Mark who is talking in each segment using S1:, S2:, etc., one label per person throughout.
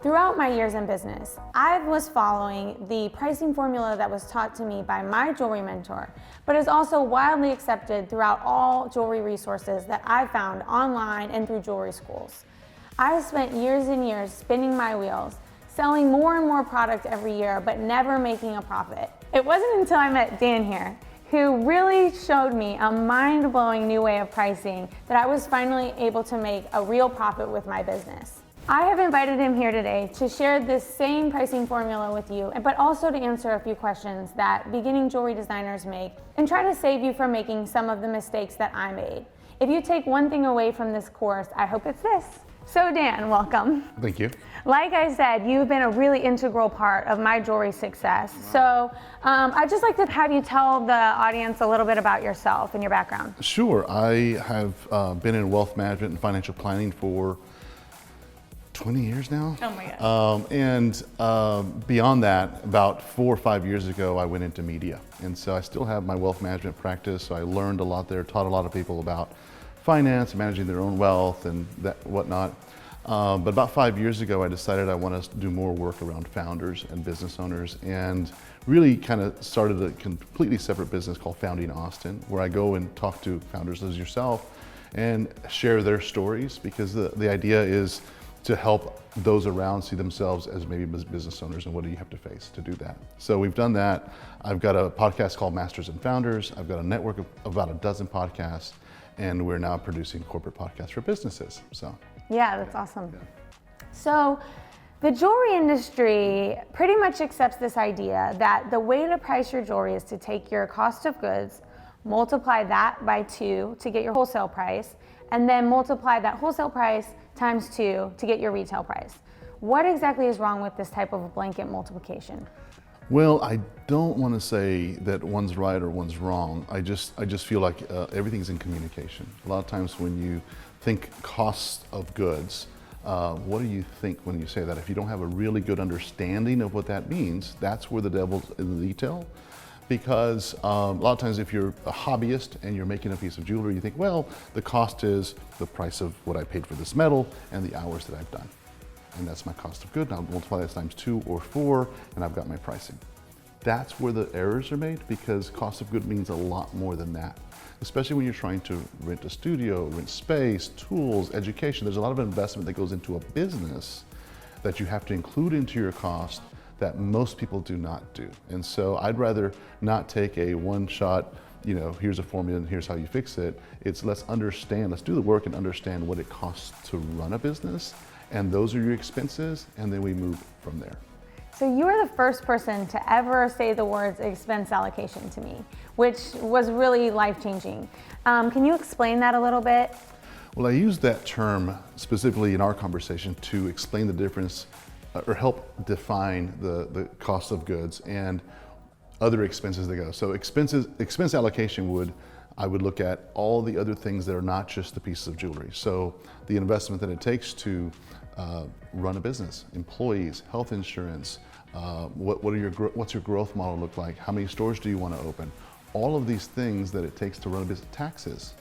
S1: Throughout my years in business, I was following the pricing formula that was taught to me by my jewelry mentor, but is also widely accepted throughout all jewelry resources that I found online and through jewelry schools. I spent years and years spinning my wheels, selling more and more product every year, but never making a profit. It wasn't until I met Dan here, who really showed me a mind-blowing new way of pricing, that I was finally able to make a real profit with my business. I have invited him here today to share this same pricing formula with you, but also to answer a few questions that beginning jewelry designers make and try to save you from making some of the mistakes that I made. If you take one thing away from this course, I hope it's this. So Dan, welcome.
S2: Thank you.
S1: Like I said, you've been a really integral part of my jewelry success. So I'd just like to have you tell the audience a little bit about yourself and your background.
S2: Sure. I have been in wealth management and financial planning for 20 years now.
S1: Oh my God.
S2: Beyond that, about 4 or 5 years ago, I went into media. And so I still have my wealth management practice. So I learned a lot there, taught a lot of people about finance, managing their own wealth and that whatnot. But about 5 years ago, I decided I want to do more work around founders and business owners, and really kind of started a completely separate business called Founding Austin, where I go and talk to founders as yourself and share their stories, because the idea is to help those around see themselves as maybe business owners, and what do you have to face to do that. So we've done that. I've got a podcast called Masters and Founders. I've got a network of about a dozen podcasts, and we're now producing corporate podcasts for businesses. So
S1: yeah, that's awesome. Yeah. So the jewelry industry pretty much accepts this idea that the way to price your jewelry is to take your cost of goods, multiply that by 2 to get your wholesale price, and then multiply that wholesale price times 2 to get your retail price. What exactly is wrong with this type of blanket multiplication?
S2: Well, I don't want to say that one's right or one's wrong. I just feel like everything's in communication. A lot of times when you think cost of goods, what do you think when you say that? If you don't have a really good understanding of what that means, that's where the devil's in the detail. Because a lot of times if you're a hobbyist and you're making a piece of jewelry, you think, well, the cost is the price of what I paid for this metal and the hours that I've done. And that's my cost of good. I'll multiply that times 2 or 4, and I've got my pricing. That's where the errors are made, because cost of good means a lot more than that. Especially when you're trying to rent a studio, rent space, tools, education. There's a lot of investment that goes into a business that you have to include into your cost that most people do not do. And so I'd rather not take a one-shot, here's a formula and here's how you fix it. It's let's do the work and understand what it costs to run a business, and those are your expenses, and then we move from there.
S1: So you are the first person to ever say the words expense allocation to me, which was really life-changing. Can you explain that a little bit?
S2: Well, I use that term specifically in our conversation to explain the difference or help define the cost of goods and other expenses that go. So expense allocation I would look at all the other things that are not just the pieces of jewelry. So the investment that it takes to run a business, employees, health insurance, what's your growth model look like? How many stores do you want to open? All of these things that it takes to run a business, taxes,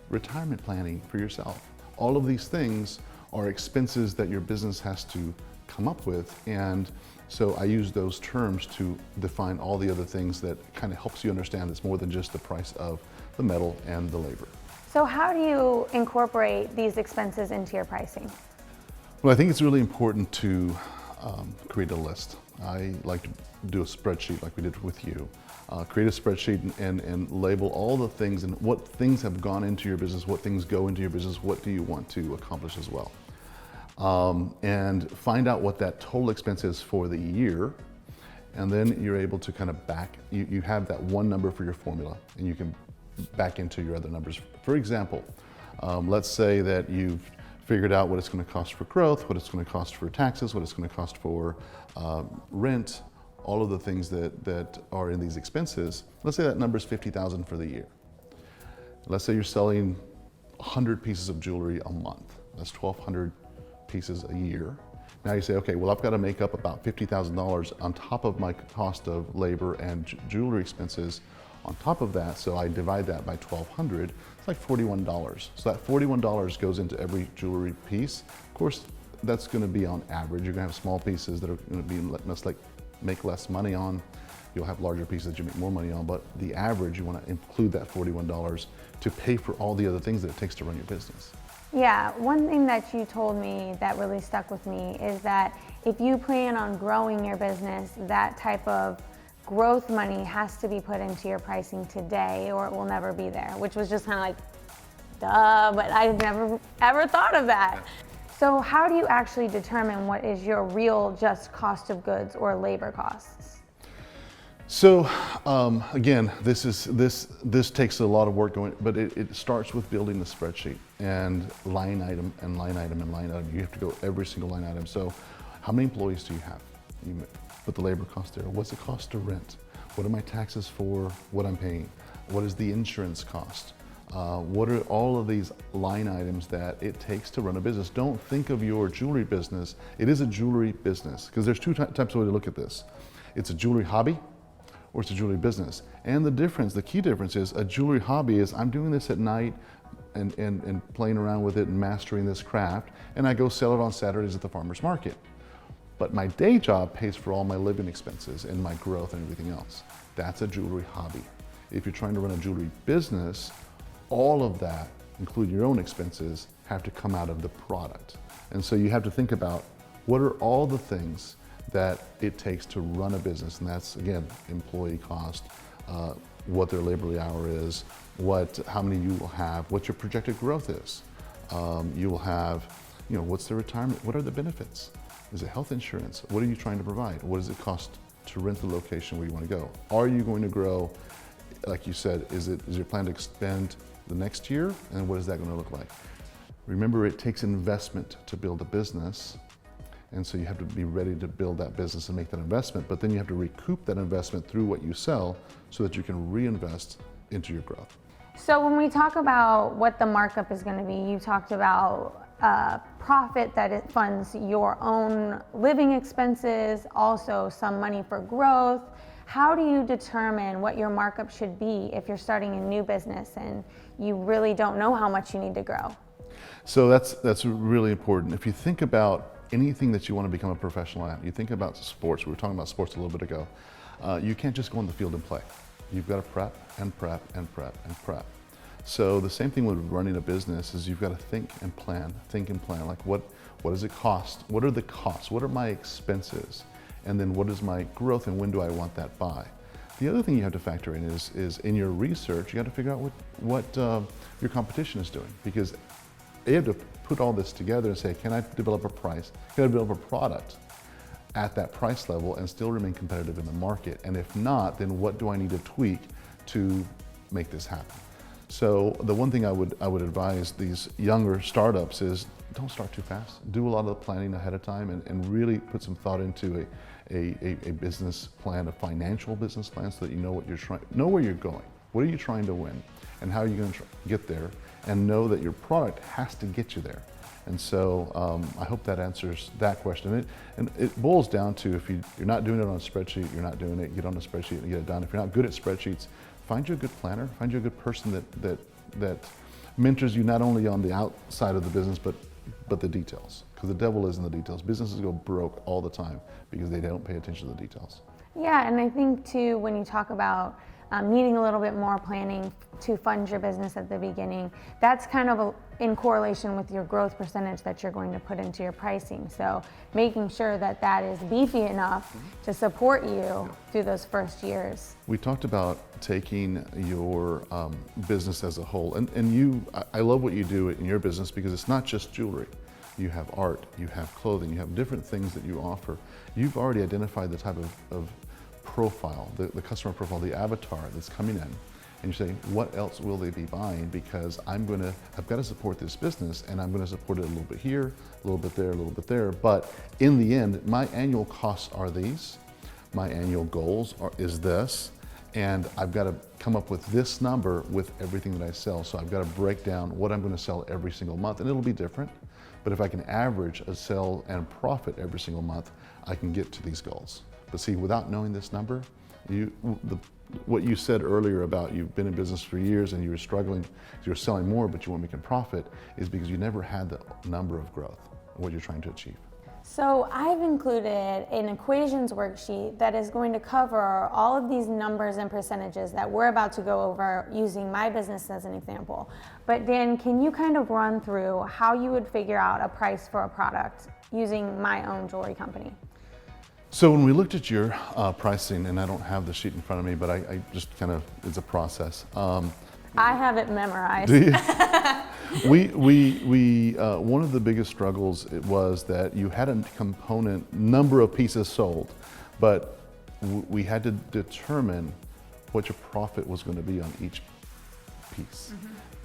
S2: retirement planning for yourself. All of these things are expenses that your business has to come up with, and so I use those terms to define all the other things that kind of helps you understand it's more than just the price of the metal and the labor.
S1: So how do you incorporate these expenses into your pricing?
S2: Well, I think it's really important to create a list. I like to do a spreadsheet like we did with you. Create a spreadsheet and label all the things and what things have gone into your business, what things go into your business, what do you want to accomplish as well. And find out what that total expense is for the year, and then you're able to kind of you have that one number for your formula, and you can back into your other numbers. For example, let's say that you've figured out what it's going to cost for growth, what it's going to cost for taxes, what it's going to cost for rent, all of the things that are in these expenses. Let's say that number is $50,000 for the year. Let's say you're selling 100 pieces of jewelry a month. That's 1,200 pieces a year. Now you say, okay, well, I've got to make up about $50,000 on top of my cost of labor and jewelry expenses on top of that. So I divide that by 1,200. It's like $41. So that $41 goes into every jewelry piece. Of course, that's going to be on average. You're going to have small pieces that are going to be make less money on. You'll have larger pieces that you make more money on, but the average, you want to include that $41 to pay for all the other things that it takes to run your business.
S1: Yeah, one thing that you told me that really stuck with me is that if you plan on growing your business, that type of growth money has to be put into your pricing today or it will never be there, which was just kind of like, duh, but I never ever thought of that. So how do you actually determine what is your real just cost of goods or labor costs?
S2: So again, this takes a lot of work going, but it starts with building the spreadsheet and line item and line item and line item. You have to go every single line item. So how many employees do you have? You put the labor cost there. What's it cost to rent? What are my taxes for what I'm paying? What is the insurance cost? What are all of these line items that it takes to run a business? Don't think of your jewelry business. It is a jewelry business because there's two types of way to look at this. It's a jewelry hobby or it's a jewelry business. And the key difference is a jewelry hobby is I'm doing this at night and playing around with it and mastering this craft, and I go sell it on Saturdays at the farmer's market. But my day job pays for all my living expenses and my growth and everything else. That's a jewelry hobby. If you're trying to run a jewelry business, all of that, including your own expenses, have to come out of the product. And so you have to think about what are all the things that it takes to run a business, and that's again employee cost, what their labor hour is, how many you will have, what your projected growth is. You will have, what's the retirement, what are the benefits? Is it health insurance? What are you trying to provide? What does it cost to rent the location where you want to go? Are you going to grow? Like you said, is your plan to expand the next year? And what is that going to look like? Remember, it takes investment to build a business. And so you have to be ready to build that business and make that investment, but then you have to recoup that investment through what you sell so that you can reinvest into your growth.
S1: So when we talk about what the markup is going to be, you talked about profit that it funds your own living expenses, also some money for growth. How do you determine what your markup should be if you're starting a new business and you really don't know how much you need to grow?
S2: So that's really important. If you think about anything that you want to become a professional at, you think about sports. We were talking about sports a little bit ago. You can't just go on the field and play. You've got to prep and prep and prep and prep. So the same thing with running a business is you've got to think and plan. Like what does it cost? What are the costs? What are my expenses? And then what is my growth and when do I want that by? The other thing you have to factor in is in your research, you got to figure out what your competition is doing, because you have to put all this together and say, can I develop a price? Can I develop a product at that price level and still remain competitive in the market? And if not, then what do I need to tweak to make this happen? So the one thing I would advise these younger startups is don't start too fast. Do a lot of the planning ahead of time and really put some thought into a business plan, a financial business plan, so that you know know where you're going. What are you trying to win? And how are you going to get there? And know that your product has to get you there. And so I hope that answers that question. And it boils down to, if you're not doing it on a spreadsheet, you're not doing it, get on a spreadsheet and get it done. If you're not good at spreadsheets, find you a good planner, find you a good person that mentors you not only on the outside of the business, but the details. Because the devil is in the details. Businesses go broke all the time because they don't pay attention to the details.
S1: Yeah, and I think too, when you talk about needing a little bit more planning to fund your business at the beginning, that's kind of in correlation with your growth percentage that you're going to put into your pricing. So making sure that that is beefy enough to support you through those first years.
S2: We talked about taking your business as a whole, and I love what you do in your business because it's not just jewelry. You have art, you have clothing, you have different things that you offer. You've already identified the type of profile, the customer profile, the avatar that's coming in, and you say, what else will they be buying? Because I've got to support this business, and I'm going to support it a little bit here, a little bit there, a little bit there. But in the end, my annual costs are these, my annual goals is this, and I've got to come up with this number with everything that I sell. So I've got to break down what I'm going to sell every single month, and it'll be different. But if I can average a sale and profit every single month, I can get to these goals. But see, without knowing this number, what you said earlier about you've been in business for years and you were struggling, you're selling more but you weren't making profit, is because you never had the number of growth. what you're trying to achieve.
S1: So I've included an equations worksheet that is going to cover all of these numbers and percentages that we're about to go over using my business as an example. But Dan, can you kind of run through how you would figure out a price for a product using my own jewelry company?
S2: So when we looked at your pricing, and I don't have the sheet in front of me, but I just kind of, it's a process.
S1: I have it memorized.
S2: Do you? One of the biggest struggles it was that you had a component number of pieces sold, but we had to determine what your profit was going to be on each piece.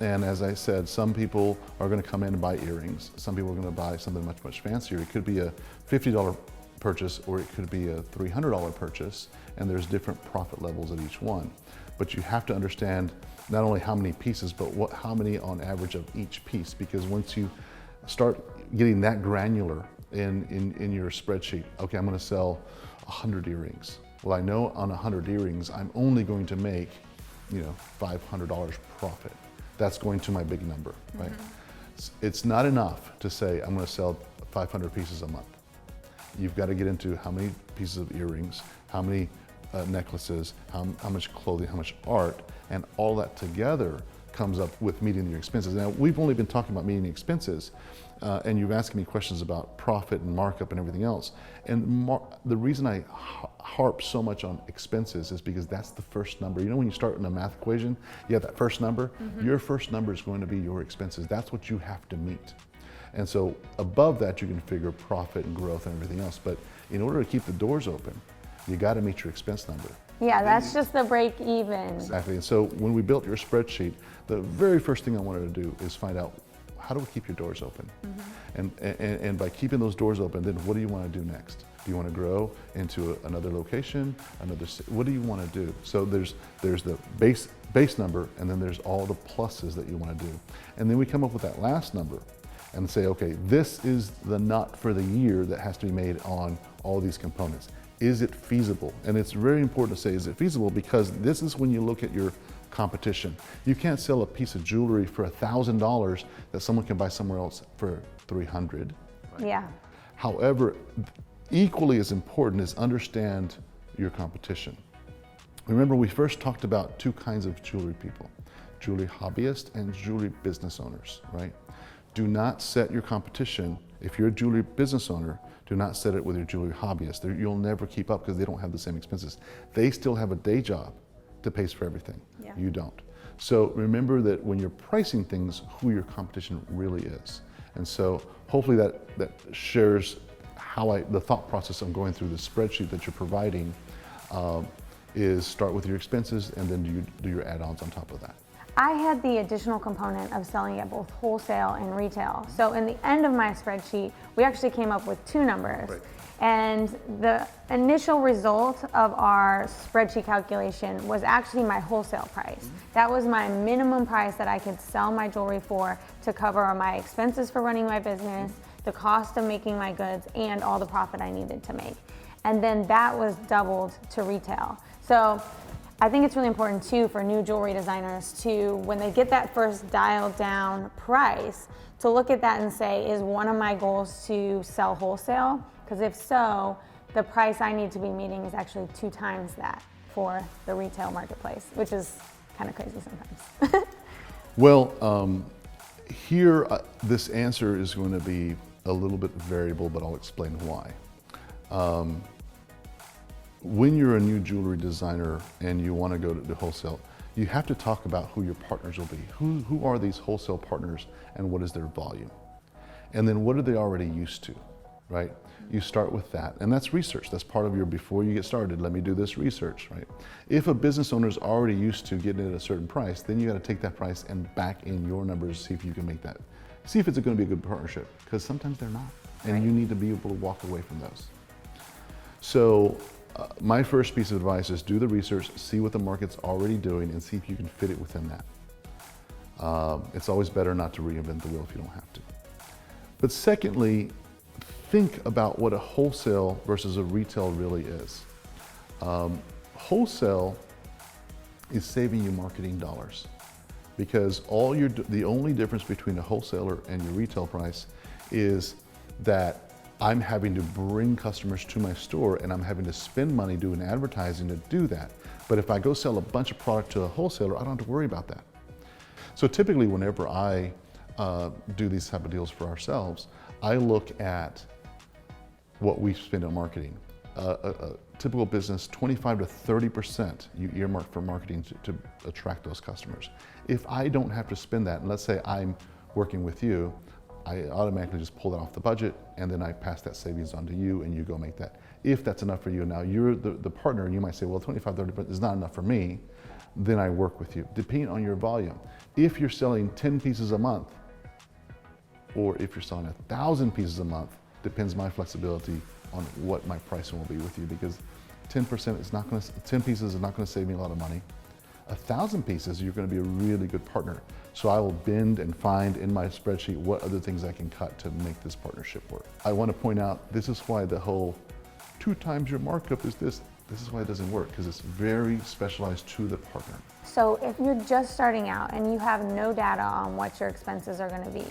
S2: And as I said, some people are going to come in and buy earrings. Some people are going to buy something much, much fancier. It could be a $50 purchase, or it could be a $300 purchase, and there's different profit levels at each one. But you have to understand not only how many pieces, but how many on average of each piece, because once you start getting that granular in your spreadsheet, okay, I'm gonna sell 100 earrings. Well, I know on 100 earrings, I'm only going to make, $500 profit. That's going to my big number, right? It's not enough to say, I'm gonna sell 500 pieces a month. You've got to get into how many pieces of earrings, how many necklaces, how much clothing, how much art, and all that together comes up with meeting your expenses. Now, we've only been talking about meeting the expenses, and you've asked me questions about profit and markup and everything else. And the reason I harp so much on expenses is because that's the first number. You know, when you start in a math equation, you have that first number. Your first number is going to be your expenses. That's what you have to meet. And so above that, you can figure profit and growth and everything else. But in order to keep the doors open, you got to meet your expense number.
S1: Yeah, that's just the break even.
S2: Exactly. And so when we built your spreadsheet, the very first thing I wanted to do is find out, how do we keep your doors open? And by keeping those doors open, then what do you want to do next? Do you want to grow into another location, what do you want to do? So there's the base number, and then there's all the pluses that you want to do. And then we come up with that last number and say, okay, this is the nut for the year that has to be made on all these components. Is it feasible? And it's very important to say, is it feasible? Because this is when you look at your competition. You can't sell a piece of jewelry for $1,000 that someone can buy somewhere else for $300.
S1: Right? Yeah.
S2: However, equally as important is understand your competition. Remember, we first talked about two kinds of jewelry people, jewelry hobbyists and jewelry business owners, right? Do not set your competition. If you're a jewelry business owner, do not set it with your jewelry hobbyist. You'll never keep up because they don't have the same expenses. They still have a day job to pay for everything. Yeah. You don't. So remember that when you're pricing things, who your competition really is. And so hopefully that shares how the thought process of going through the spreadsheet that you're providing is start with your expenses, and then you do your add-ons on top of that.
S1: I had the additional component of selling at both wholesale and retail. So in the end of my spreadsheet, we actually came up with two numbers.
S2: Right.
S1: And the initial result of our spreadsheet calculation was actually my wholesale price. That was my minimum price that I could sell my jewelry for to cover my expenses for running my business, the cost of making my goods, and all the profit I needed to make. And then that was doubled to retail. So I think it's really important too for new jewelry designers to, when they get that first dialed down price, to look at that and say, is one of my goals to sell wholesale? Because if so, the price I need to be meeting is actually 2 times that for the retail marketplace, which is kind of crazy sometimes.
S2: Well, here, this answer is going to be a little bit variable, but I'll explain why. When you're a new jewelry designer and you want to go to wholesale, you have to talk about who your partners will be. Who are these wholesale partners, and what is their volume? And then what are they already used to, right? You start with that, and that's research. That's part of your, before you get started, let me do this research, right? If a business owner is already used to getting it at a certain price, then you got to take that price and back in your numbers, see if you can make that, see if it's going to be a good partnership, because sometimes they're not, and right. You need to be able to walk away from those. So my first piece of advice is do the research, see what the market's already doing, and see if you can fit it within that. It's always better not to reinvent the wheel if you don't have to. But secondly, think about what a wholesale versus a retail really is. Wholesale is saving you marketing dollars, because the only difference between a wholesaler and your retail price is that I'm having to bring customers to my store and I'm having to spend money doing advertising to do that. But if I go sell a bunch of product to a wholesaler, I don't have to worry about that. So typically whenever I do these type of deals for ourselves, I look at what we spend on marketing. A typical business, 25 to 30% you earmark for marketing to attract those customers. If I don't have to spend that, and let's say I'm working with you, I automatically just pull that off the budget and then I pass that savings on to you and you go make that. If that's enough for you, now you're the partner and you might say, well, 25, 30% is not enough for me, then I work with you, depending on your volume. If you're selling 10 pieces a month, or if you're selling 1,000 pieces a month, depends my flexibility on what my pricing will be with you, because 10% is not going to, 10 pieces is not going to save me a lot of money. 1,000 pieces, you're going to be a really good partner. So I will bend and find in my spreadsheet what other things I can cut to make this partnership work. I want to point out, this is why the whole 2 times your markup is this is why it doesn't work, because it's very specialized to the partner.
S1: So if you're just starting out and you have no data on what your expenses are going to be,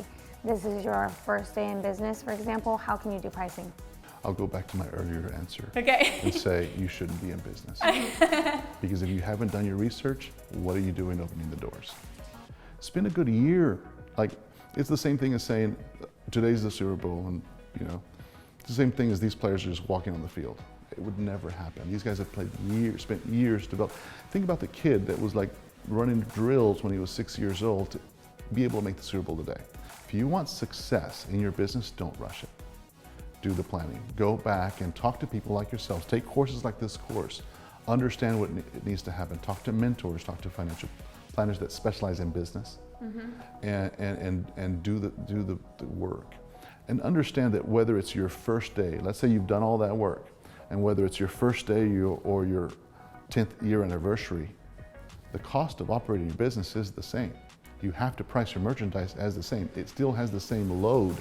S1: this is your first day in business, for example, how can you do pricing?
S2: I'll go back to my earlier answer
S3: Okay.
S2: and say you shouldn't be in business. Because if you haven't done your research, what are you doing opening the doors? Spend a good year. Like, it's the same thing as saying, today's the Super Bowl, and it's the same thing as these players are just walking on the field. It would never happen. These guys have played years, spent years to develop. Think about the kid that was like running drills when he was 6 years old to be able to make the Super Bowl today. If you want success in your business, don't rush it. Do the planning. Go back and talk to people like yourselves. Take courses like this course. Understand what it needs to happen. Talk to mentors, talk to financial planners that specialize in business, and do the work. And understand that whether it's your first day, let's say you've done all that work, and whether it's your first day or your 10th year anniversary, the cost of operating your business is the same. You have to price your merchandise as the same. It still has the same load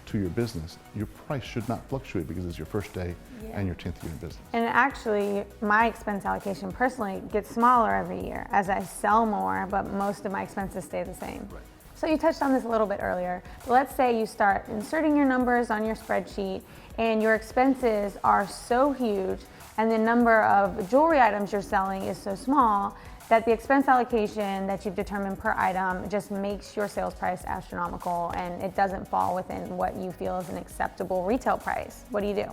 S2: to your business. Your price should not fluctuate because it's your first day and your 10th year in business.
S1: And actually, my expense allocation personally gets smaller every year as I sell more, but most of my expenses stay the same.
S2: Right.
S1: So you touched on this a little bit earlier. But let's say you start inserting your numbers on your spreadsheet and your expenses are so huge and the number of jewelry items you're selling is so small that the expense allocation that you've determined per item just makes your sales price astronomical and it doesn't fall within what you feel is an acceptable retail price. What do you do?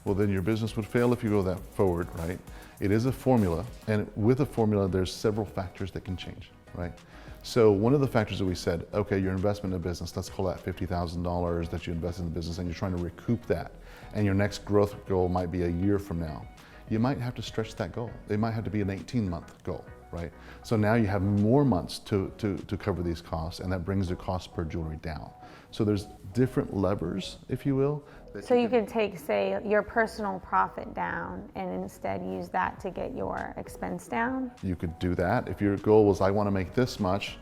S2: Well, then your business would fail if you go that forward, right? It is a formula, and with a formula, there's several factors that can change, right? So one of the factors that we said, okay, your investment in a business, let's call that $50,000 that you invest in the business and you're trying to recoup that, and your next growth goal might be a year from now. You might have to stretch that goal. It might have to be an 18-month goal, right? So now you have more months to cover these costs, and that brings the cost per jewelry down. So there's different levers, if you will.
S1: So you could take, say, your personal profit down and instead use that to get your expense down?
S2: You could do that. If your goal was, I want to make this much,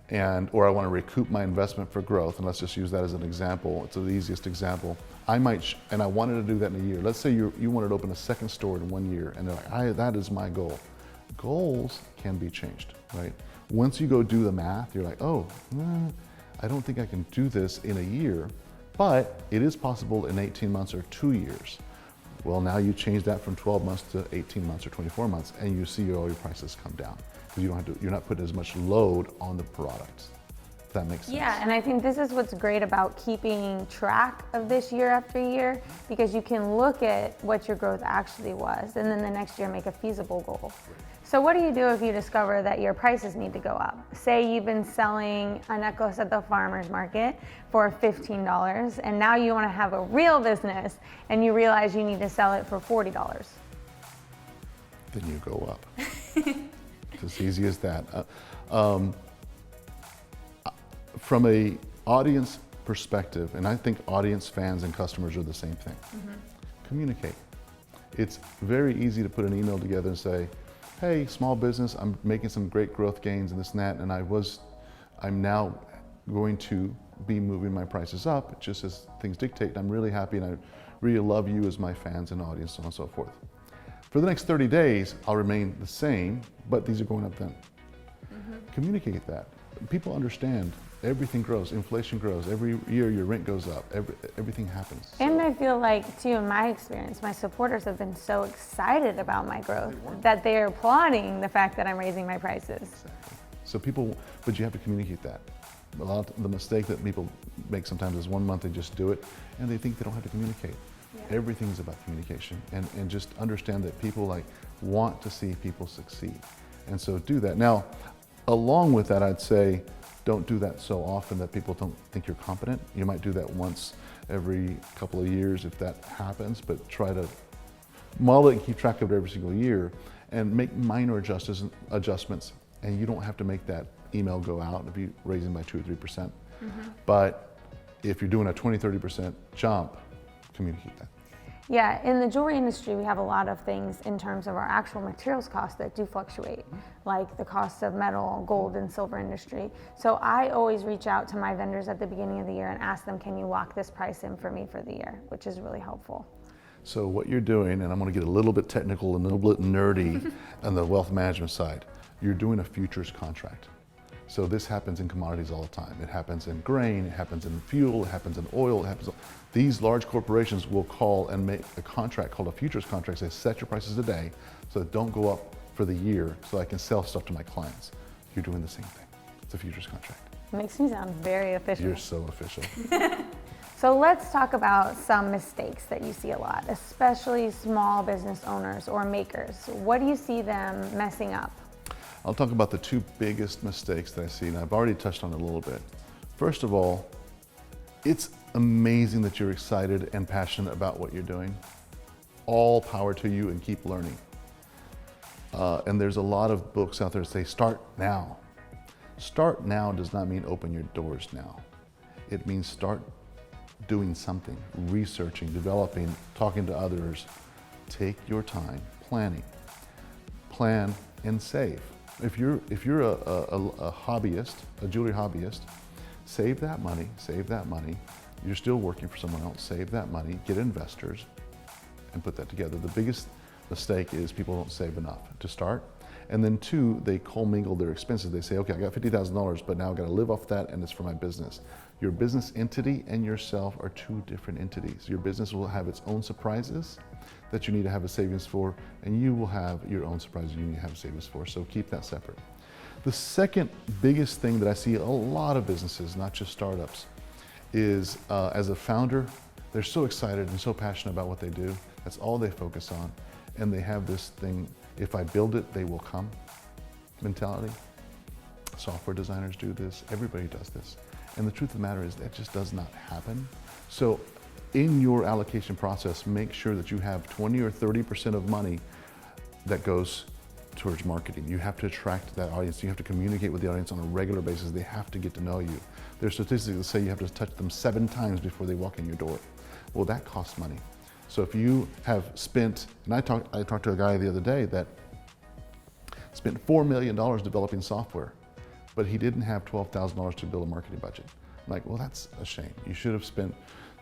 S2: or I want to recoup my investment for growth, and let's just use that as an example. It's the easiest example. I might, and I wanted to do that in a year. Let's say you wanted to open a second store in 1 year, and they're like, that is my goal. Goals can be changed, right? Once you go do the math, you're like, oh, I don't think I can do this in a year, but it is possible in 18 months or 2 years. Well, now you change that from 12 months to 18 months or 24 months, and you see all your prices come down because you're not putting as much load on the products. If that makes sense.
S1: Yeah, and I think this is what's great about keeping track of this year after year, because you can look at what your growth actually was, and then the next year make a feasible goal.
S2: Right.
S1: So what do you do if you discover that your prices need to go up? Say you've been selling a necklace at the farmer's market for $15, and now you want to have a real business, and you realize you need to sell it for $40.
S2: Then you go up. It's as easy as that. From a audience perspective, and I think audience, fans, and customers are the same thing. Communicate. It's very easy to put an email together and say, hey, small business, I'm making some great growth gains and this and that, and I'm now going to be moving my prices up just as things dictate. I'm really happy and I really love you as my fans and audience, so on and so forth. For the next 30 days, I'll remain the same, but these are going up then. Communicate that. people understand everything grows, inflation grows, every year your rent goes up, everything happens.
S1: And I feel like, too, in my experience, my supporters have been so excited about my growth that they are applauding the fact that I'm raising my prices.
S2: Exactly. So but you have to communicate that. The mistake that people make sometimes is 1 month they just do it and they think they don't have to communicate. Yeah. Everything's about communication, and just understand that people want to see people succeed. And so do that. Now, along with that, I'd say, don't do that so often that people don't think you're competent. You might do that once every couple of years if that happens, but try to model it and keep track of it every single year and make minor adjustments. And you don't have to make that email go out if you're raising by 2 or 3%. But if you're doing a 20-30% jump, communicate that.
S1: Yeah, in the jewelry industry, we have a lot of things in terms of our actual materials costs that do fluctuate, like the cost of metal, gold, and silver industry. So I always reach out to my vendors at the beginning of the year and ask them, can you lock this price in for me for the year, which is really helpful.
S2: So what you're doing, and I'm going to get a little bit technical and a little bit nerdy on the wealth management side, you're doing a futures contract. So this happens in commodities all the time. It happens in grain, it happens in fuel, it happens in oil, these large corporations will call and make a contract called a futures contract, say set your prices today so that don't go up for the year so I can sell stuff to my clients. You're doing the same thing. It's a futures contract.
S1: It makes me sound very official.
S2: You're so official.
S1: So let's talk about some mistakes that you see a lot, especially small business owners or makers. What do you see them messing up?
S2: I'll talk about the 2 biggest mistakes that I see, and I've already touched on it a little bit. First of all, it's amazing that you're excited and passionate about what you're doing. All power to you, and keep learning. And there's a lot of books out there that say, start now. Start now does not mean open your doors now. It means start doing something, researching, developing, talking to others. Take your time, planning. Plan and save. If you're a hobbyist, a jewelry hobbyist, save that money. You're still working for someone else, save that money, get investors, and put that together. The biggest mistake is people don't save enough to start. And then 2, they commingle their expenses. They say, okay, I got $50,000, but now I've got to live off that and it's for my business. Your business entity and yourself are 2 different entities. Your business will have its own surprises that you need to have a savings for, and you will have your own surprises you need to have a savings for, so keep that separate. The second biggest thing that I see a lot of businesses, not just startups, is as a founder, they're so excited and so passionate about what they do. That's all they focus on. And they have this thing, if I build it, they will come mentality. Software designers do this, everybody does this. And the truth of the matter is that just does not happen. So in your allocation process, make sure that you have 20 or 30% of money that goes towards marketing. You have to attract that audience. You have to communicate with the audience on a regular basis. They have to get to know you. There's statistics that say you have to touch them 7 times before they walk in your door. Well, that costs money. So if you have spent, and I talked to a guy the other day that spent $4 million developing software, but he didn't have $12,000 to build a marketing budget. I'm like, well, that's a shame. You should have spent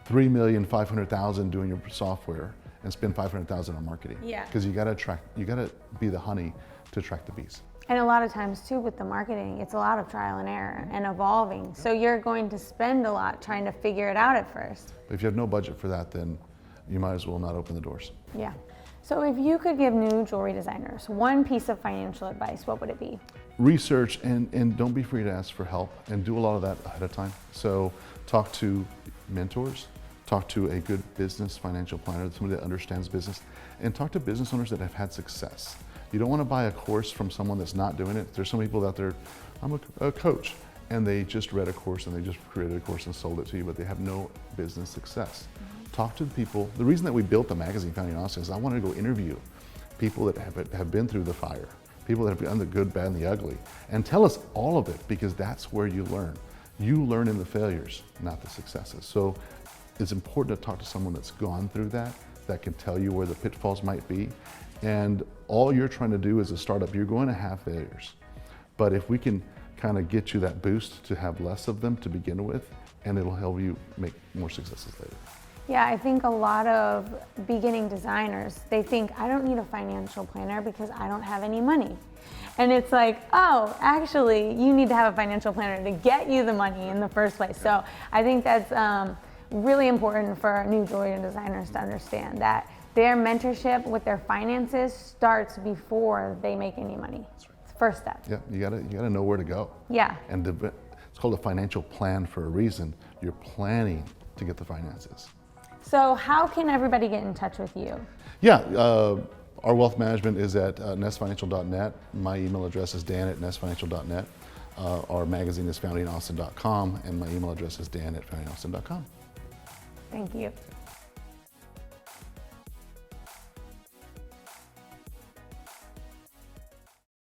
S2: $3,500,000 doing your software and spend $500,000 on marketing.
S1: Yeah.
S2: Because you gotta be the honey to attract the bees.
S1: And a lot of times too with the marketing, it's a lot of trial and error and evolving. So you're going to spend a lot trying to figure it out at first.
S2: But if you have no budget for that, then you might as well not open the doors.
S1: Yeah. So if you could give new jewelry designers one piece of financial advice, what would it be?
S2: Research and don't be afraid to ask for help, and do a lot of that ahead of time. So talk to mentors, talk to a good business financial planner, somebody that understands business, and talk to business owners that have had success. You don't want to buy a course from someone that's not doing it. There's some people out there, I'm a coach, and they just read a course and they just created a course and sold it to you, but they have no business success. Talk to the people. The reason that we built the magazine, Founding Austin, is I wanted to go interview people that have been through the fire, people that have done the good, bad, and the ugly, and tell us all of it, because that's where you learn. You learn in the failures, not the successes. So it's important to talk to someone that's gone through that can tell you where the pitfalls might be. And all you're trying to do as a startup, you're going to have failures. But if we can kind of get you that boost to have less of them to begin with, and it'll help you make more successes later.
S1: Yeah, I think a lot of beginning designers, they think, I don't need a financial planner because I don't have any money. And it's like, oh, actually, you need to have a financial planner to get you the money in the first place. So I think that's really important for new jewelry designers to understand that their mentorship with their finances starts before they make any money. It's the first step.
S2: Yeah, you gotta know where to go.
S1: Yeah.
S2: And it's called a financial plan for a reason. You're planning to get the finances.
S1: So how can everybody get in touch with you?
S2: Yeah, our wealth management is at nestfinancial.net. My email address is dan@nestfinancial.net. Our magazine is foundingaustin.com, and my email address is dan@foundingaustin.com.
S1: Thank you.